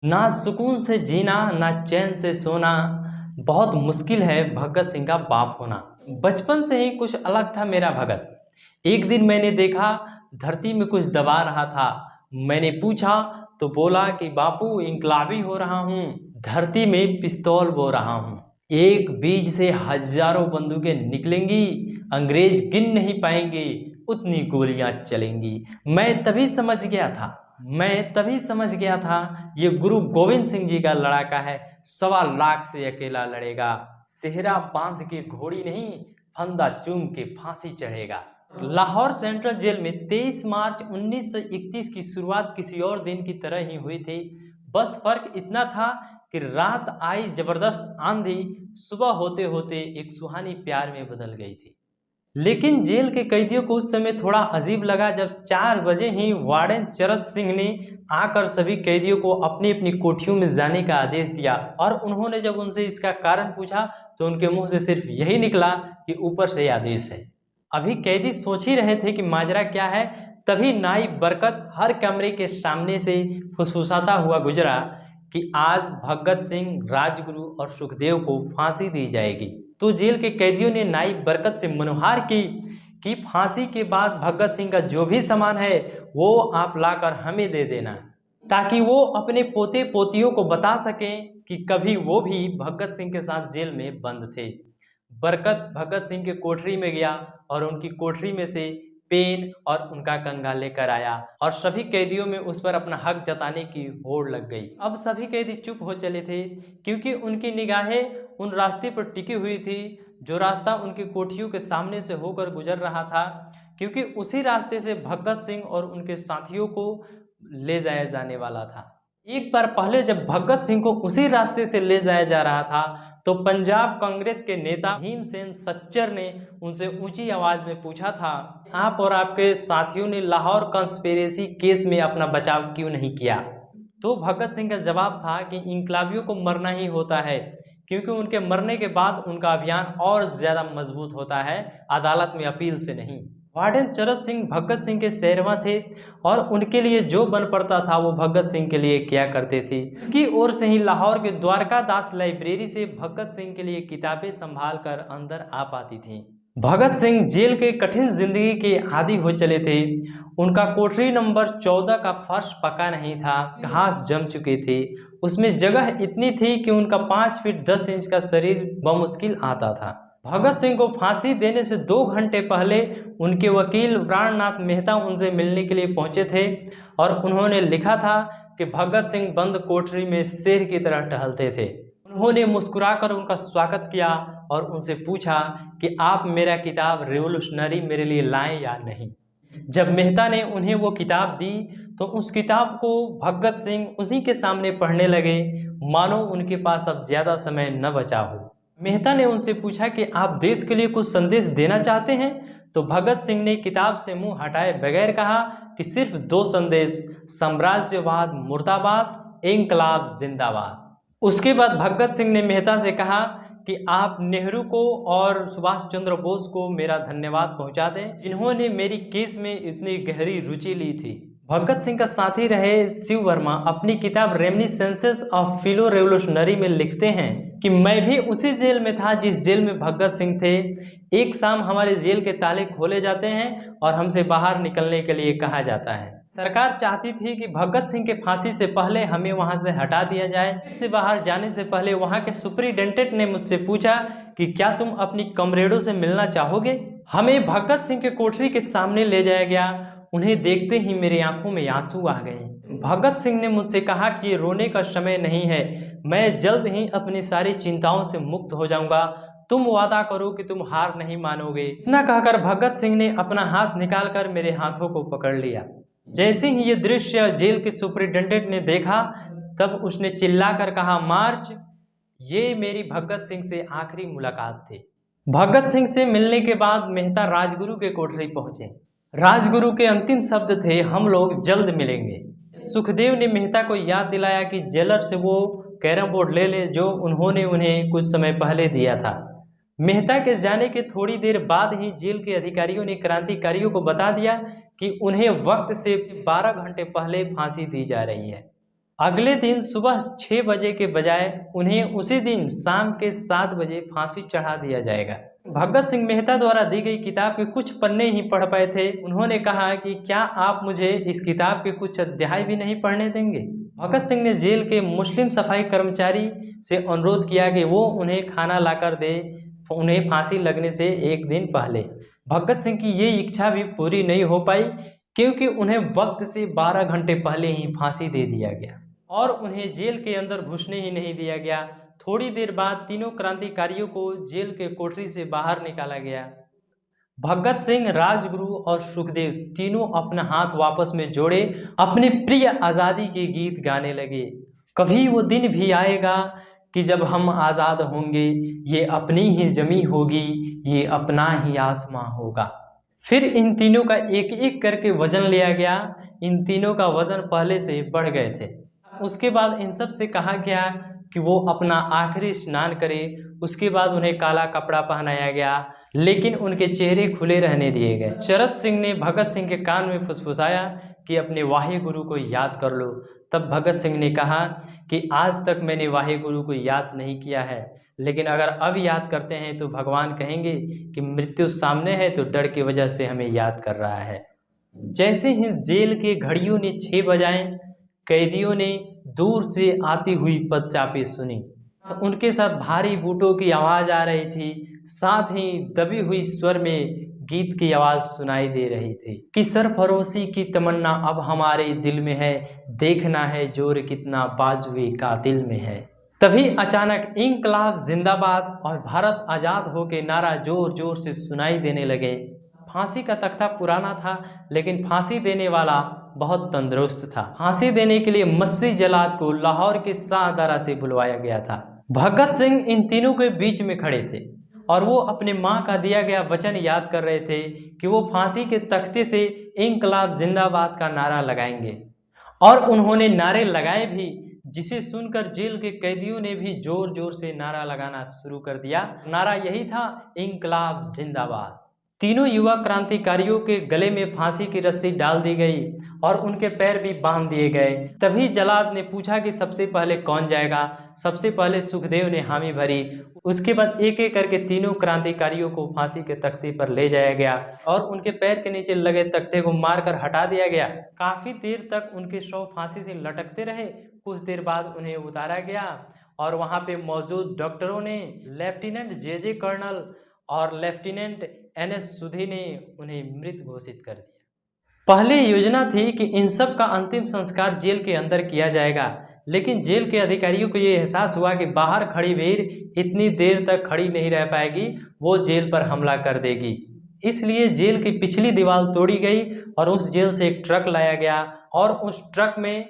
ना सुकून से जीना ना चैन से सोना, बहुत मुश्किल है भगत सिंह का बाप होना। बचपन से ही कुछ अलग था मेरा भगत। एक दिन मैंने देखा धरती में कुछ दबा रहा था। मैंने पूछा तो बोला कि बापू इंकलाबी हो रहा हूँ, धरती में पिस्तौल बो रहा हूँ। एक बीज से हजारों बंदूकें निकलेंगी, अंग्रेज गिन नहीं पाएंगे, उतनी गोलियां चलेंगी। मैं तभी समझ गया था ये गुरु गोविंद सिंह जी का लड़ाका है। 1.25 लाख से अकेला लड़ेगा, सेहरा बांध के घोड़ी नहीं, फंदा चूम के फांसी चढ़ेगा। लाहौर सेंट्रल जेल में 23 मार्च 1931 की शुरुआत किसी और दिन की तरह ही हुई थी। बस फर्क इतना था कि रात आई जबरदस्त आंधी सुबह होते होते एक सुहानी प्यार में बदल गई थी। लेकिन जेल के कैदियों को उस समय थोड़ा अजीब लगा जब 4 बजे ही वार्डन चरत सिंह ने आकर सभी कैदियों को अपनी अपनी कोठियों में जाने का आदेश दिया। और उन्होंने जब उनसे इसका कारण पूछा तो उनके मुंह से सिर्फ यही निकला कि ऊपर से आदेश है। अभी कैदी सोच ही रहे थे कि माजरा क्या है, तभी नाइब बरकत हर कमरे के सामने से फुसफुसाता हुआ गुजरा कि आज भगत सिंह, राजगुरु और सुखदेव को फांसी दी जाएगी। तो जेल के कैदियों ने नाइब बरकत से मनोहार की कि फांसी के बाद भगत सिंह का जो भी सामान है वो आप लाकर हमें दे देना, ताकि वो अपने पोते पोतियों को बता सकें कि कभी वो भी भगत सिंह के साथ जेल में बंद थे। बरकत भगत सिंह के कोठरी में गया और उनकी कोठरी में से पेन और उनका कंघा लेकर आया और सभी कैदियों में उस पर अपना हक जताने की होड़ लग गई। अब सभी कैदी चुप हो चले थे क्योंकि उनकी निगाहें उन रास्ते पर टिकी हुई थी जो रास्ता उनकी कोठरियों के सामने से होकर गुजर रहा था, क्योंकि उसी रास्ते से भगत सिंह और उनके साथियों को ले जाया जाने वाला था। एक बार पहले जब भगत सिंह को उसी रास्ते से ले जाया जा रहा था तो पंजाब कांग्रेस के नेता भीमसेन सच्चर ने उनसे ऊंची आवाज में पूछा था, आप और आपके साथियों ने लाहौर कॉन्स्पिरेसी केस में अपना बचाव क्यों नहीं किया? तो भगत सिंह का जवाब था कि इंकलाबियों को मरना ही होता है, क्योंकि उनके मरने के बाद उनका अभियान और ज्यादा मजबूत होता है, अदालत में अपील से नहीं। वार्डन चरत सिंह भगत सिंह के सेरवा थे और उनके लिए जो बन पड़ता था वो भगत सिंह के लिए किया करते थे। उनकी ओर से ही लाहौर के द्वारका दास लाइब्रेरी से भगत सिंह के लिए किताबें संभाल कर अंदर आ पाती थीं। भगत सिंह जेल के कठिन जिंदगी के आदी हो चले थे। उनका कोठरी नंबर 14 का फर्श पका नहीं था, घास जम चुके थे। उसमें जगह इतनी थी कि उनका 5 फीट 10 इंच का शरीर बमुश्किल आता था। भगत सिंह को फांसी देने से 2 घंटे पहले उनके वकील प्राणनाथ मेहता उनसे मिलने के लिए पहुंचे थे और उन्होंने लिखा था कि भगत सिंह बंद कोठरी में शेर की तरह टहलते थे। उन्होंने मुस्कुराकर उनका स्वागत किया और उनसे पूछा कि आप मेरा किताब रिवोल्यूशनरी मेरे लिए लाएं या नहीं। जब मेहता ने उन्हें वो किताब दी तो उस किताब को भगत सिंह उसी के सामने पढ़ने लगे, मानो उनके पास अब ज्यादा समय न बचा हो। मेहता ने उनसे पूछा कि आप देश के लिए कुछ संदेश देना चाहते हैं? तो भगत सिंह ने किताब से मुंह हटाए बगैर कहा कि सिर्फ 2 संदेश, साम्राज्यवाद मुर्दाबाद, इंकलाब जिंदाबाद। उसके बाद भगत सिंह ने मेहता से कहा कि आप नेहरू को और सुभाष चंद्र बोस को मेरा धन्यवाद पहुंचा दें, जिन्होंने मेरी केस में इतनी गहरी रुचि ली थी। भगत सिंह का साथी रहे शिव वर्मा अपनी किताब रेमिनिसेंसेस ऑफ फिलो रेवोल्यूशनरी में लिखते हैं कि मैं भी उसी जेल में था जिस जेल में भगत सिंह थे। एक शाम हमारे जेल के ताले खोले जाते हैं और हमसे बाहर निकलने के लिए कहा जाता है। सरकार चाहती थी कि भगत सिंह के फांसी से पहले हमें वहां से हटा दिया जाए। जेल से बाहर जाने से पहले वहां के सुपरिटेंडेंट ने मुझसे पूछा कि क्या तुम अपनी कमरेडों से मिलना चाहोगे? हमें भगत सिंह के कोठरी के सामने ले जाया गया। उन्हें देखते ही मेरी आंखों में आंसू आ गए। भगत सिंह ने मुझसे कहा कि रोने का समय नहीं है, मैं जल्द ही अपनी सारी चिंताओं से मुक्त हो जाऊंगा, तुम वादा करो कि तुम हार नहीं मानोगे। इतना कहकर भगत सिंह ने अपना हाथ निकालकर मेरे हाथों को पकड़ लिया। जैसे ही ये दृश्य जेल के सुपरिटेंडेंट ने देखा तब उसने चिल्लाकर कहा, मार्च। ये मेरी भगत सिंह से आखिरी मुलाकात थी। भगत सिंह से मिलने के बाद मेहता राजगुरु के कोठरी पहुंचे। राजगुरु के अंतिम शब्द थे, हम लोग जल्द मिलेंगे। सुखदेव ने मेहता को याद दिलाया कि जेलर से वो कैरम बोर्ड ले ले जो उन्होंने उन्हें कुछ समय पहले दिया था। मेहता के जाने के थोड़ी देर बाद ही जेल के अधिकारियों ने क्रांतिकारियों को बता दिया कि उन्हें वक्त से 12 घंटे पहले फांसी दी जा रही है। अगले दिन सुबह 6 बजे के बजाय उन्हें उसी दिन शाम के 7 बजे फांसी चढ़ा दिया जाएगा। भगत सिंह मेहता द्वारा दी गई किताब के कुछ पन्ने ही पढ़ पाए थे। उन्होंने कहा कि क्या आप मुझे इस किताब के कुछ अध्याय भी नहीं पढ़ने देंगे। भगत सिंह ने जेल के मुस्लिम सफाई कर्मचारी से अनुरोध किया कि वो उन्हें खाना लाकर दे, उन्हें फांसी लगने से एक दिन पहले। भगत सिंह की ये इच्छा भी पूरी नहीं हो पाई, क्योंकि उन्हें वक्त से 12 घंटे पहले ही फांसी दे दिया गया और उन्हें जेल के अंदर घुसने ही नहीं दिया गया। थोड़ी देर बाद तीनों क्रांतिकारियों को जेल के कोठरी से बाहर निकाला गया। भगत सिंह, राजगुरु और सुखदेव तीनों अपना हाथ वापस में जोड़े अपने प्रिय आज़ादी के गीत गाने लगे। कभी वो दिन भी आएगा कि जब हम आज़ाद होंगे, ये अपनी ही ज़मीं होगी, ये अपना ही आसमां होगा। फिर इन तीनों का एक एक करके वजन लिया गया। इन तीनों का वजन पहले से बढ़ गए थे। उसके बाद इन सब से कहा गया कि वो अपना आखिरी स्नान करें। उसके बाद उन्हें काला कपड़ा पहनाया गया, लेकिन उनके चेहरे खुले रहने दिए गए। चरत सिंह ने भगत सिंह के कान में फुसफुसाया कि अपने वाहे गुरु को याद कर लो। तब भगत सिंह ने कहा कि आज तक मैंने वाहे गुरु को याद नहीं किया है, लेकिन अगर अब याद करते हैं तो भगवान कहेंगे कि मृत्यु सामने है तो डर की वजह से हमें याद कर रहा है। जैसे ही जेल के घड़ियों ने 6 बजाए, कैदियों ने दूर से आती हुई पदचापें सुनी। तो उनके साथ भारी बूटों की आवाज़ आ रही थी, साथ ही दबी हुई स्वर में गीत की आवाज़ सुनाई दे रही थी कि सरफरोशी की तमन्ना अब हमारे दिल में है, देखना है जोर कितना बाजुए का दिल में है। तभी अचानक इंकलाब जिंदाबाद और भारत आज़ाद हो के नारा जोर जोर से सुनाई देने लगे। फांसी का तख्ता पुराना था, लेकिन फांसी देने वाला बहुत तंदुरुस्त था। फांसी देने के लिए मस्सी जलाद को लाहौर के शाहदरा से बुलवाया गया था। भगत सिंह इन तीनों के बीच में खड़े थे और वो अपने माँ का दिया गया वचन याद कर रहे थे कि वो फांसी के तख्ते से इंकलाब जिंदाबाद का नारा लगाएंगे। और उन्होंने नारे लगाए भी, जिसे सुनकर जेल के कैदियों ने भी जोर जोर से नारा लगाना शुरू कर दिया। नारा यही था, इंकलाब जिंदाबाद। तीनों युवा क्रांतिकारियों के गले में फांसी की रस्सी डाल दी गई और उनके पैर भी बांध दिए गए। तभी जलाद ने पूछा कि सबसे पहले कौन जाएगा। सबसे पहले सुखदेव ने हामी भरी। उसके बाद एक एक करके तीनों क्रांतिकारियों को फांसी के तख्ते पर ले जाया गया और उनके पैर के नीचे लगे तख्ते को मारकर हटा दिया गया। काफी देर तक उनके शव फांसी से लटकते रहे। कुछ देर बाद उन्हें उतारा गया और वहां पे मौजूद डॉक्टरों ने लेफ्टिनेंट जे कर्नल और लेफ्टिनेंट NS सुधी ने उन्हें मृत घोषित कर दिया। पहले योजना थी कि इन सब का अंतिम संस्कार जेल के अंदर किया जाएगा, लेकिन जेल के अधिकारियों को ये एहसास हुआ कि बाहर खड़ी भीड़ इतनी देर तक खड़ी नहीं रह पाएगी, वो जेल पर हमला कर देगी। इसलिए जेल की पिछली दीवार तोड़ी गई और उस जेल से एक ट्रक लाया गया और उस ट्रक में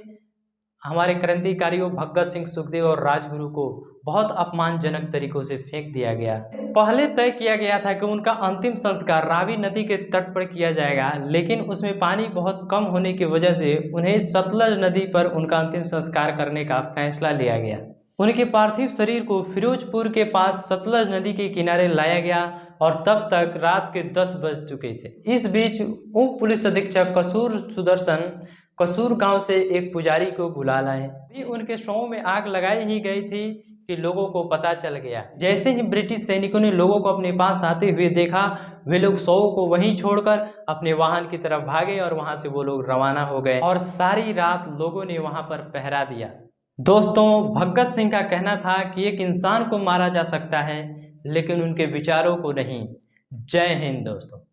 हमारे क्रांतिकारियों भगत सिंह, सुखदेव और राजगुरु को बहुत अपमानजनक तरीकों से फेंक दिया गया। पहले तय किया गया था कि उनका अंतिम संस्कार रावी नदी के तट पर किया जाएगा, लेकिन उसमें पानी बहुत कम होने की वजह से उन्हें सतलज नदी पर उनका अंतिम संस्कार करने का फैसला लिया गया। उनके पार्थिव शरीर को फिरोजपुर के पास सतलज नदी के किनारे लाया गया और तब तक रात के 10 बज चुके थे। इस बीच उप पुलिस अधीक्षक कसूर सुदर्शन कसूर गांव से एक पुजारी को बुला लाए। भी उनके शव में आग लगाई ही गई थी कि लोगों को पता चल गया। जैसे ही ब्रिटिश सैनिकों ने लोगों को अपने पास आते हुए देखा, वे लोग शव को वहीं छोड़कर अपने वाहन की तरफ भागे और वहां से वो लोग रवाना हो गए और सारी रात लोगों ने वहां पर पहरा दिया। दोस्तों, भगत सिंह का कहना था कि एक इंसान को मारा जा सकता है, लेकिन उनके विचारों को नहीं। जय हिंद दोस्तों।